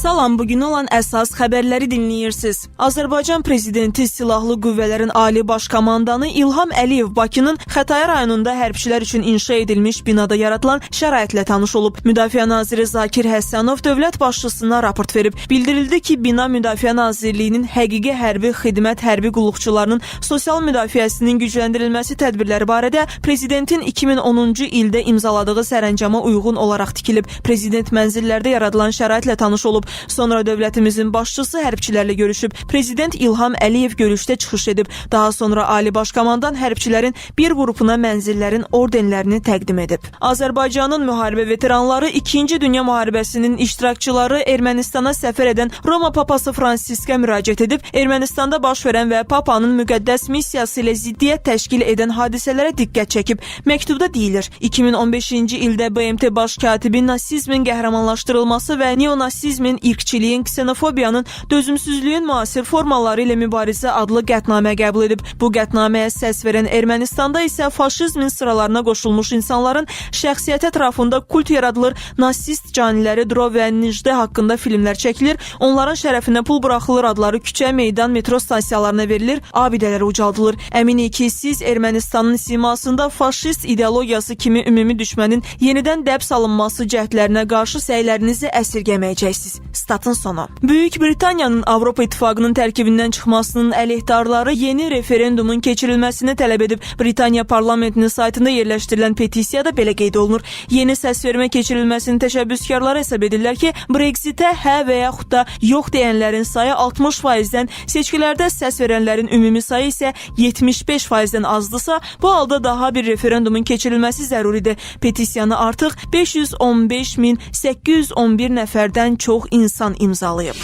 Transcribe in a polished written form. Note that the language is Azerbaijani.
Salam, bugün olan əsas xəbərləri dinləyirsiniz. Azərbaycan Prezidenti Silahlı Qüvvələrin Ali Baş Komandanı İlham Əliyev Bakının Xətai rayonunda hərbçilər üçün inşa edilmiş binada yaradılan şəraitlə tanış olub. Müdafiə Naziri Zakir Həsənov dövlət başçısına raport verib. Bildirildi ki, bina Müdafiə Nazirliyinin həqiqi hərbi xidmət hərbi qulluqçularının sosial müdafiəsinin gücləndirilməsi tədbirləri barədə Prezidentin 2010-cu ildə imzaladığı sərəncama uyğun olaraq tikilib. Prezident mənzillərdə yaradılan şəraitlə tanış olub. Sonra dövlətimizin başçısı hərbçilərlə görüşüb. Prezident İlham Əliyev görüşdə çıxış edib. Daha sonra Ali Baş Komandan hərbçilərin bir qrupuna mənzillərin ordenlərini təqdim edib. Azərbaycanın müharibə veteranları 2-ci Dünya müharibəsinin iştirakçıları Ermənistana səfər edən Roma Papası Fransiskə müraciət edib, Ermənistanda baş verən və Papanın müqəddəs missiyası ilə ziddiyyət təşkil edən hadisələrə diqqət çəkib. Məktubda deyilir, 2015-ci ildə BMT baş katibi nasizmin qəhrəmanlaşdırılması və neonasizmin, irqçiliyin, ksenofobiyanın, dözümsüzlüyün müasir formaları ilə mübarizə adlı qətnamə qəbul edib. Bu qətnaməyə səs verən Ermənistanda isə faşizmin sıralarına qoşulmuş insanların şəxsiyyət ətrafında kult yaradılır, nasist caniləri Dro və Nijdə haqqında filmlər çəkilir, onların şərəfinə pul buraxılır, adları küçə, meydan, metro stansiyalarına verilir, abidələr ucaldılır. Əminik ki, siz Ermənistanın simasında faşist ideologiyası kimi ümumi düşmənin yenidən dəb salınması cəhdlərinə qarşı səylərinizi əsirgəməyəcəksiniz. Statın sonu. Böyük Britaniyanın Avropa İttifaqının tərkibindən çıxmasının əleyhdarları yeni referendumun keçirilməsini tələb edib. Britaniya parlamentinin saytında yerləşdirilən petisiyada belə qeyd olunur. Yeni səsvermə keçirilməsinin təşəbbüskarları hesab edirlər ki, Brexitə hə və yaxud da yox deyənlərin sayı 60%-dən, seçkilərdə səs verənlərin ümumi sayı isə 75%-dən azdırsa, bu halda daha bir referendumun keçirilməsi zəruridir. Petisiyanı artıq 515.811 nəfərdən çox insan imzalayıb.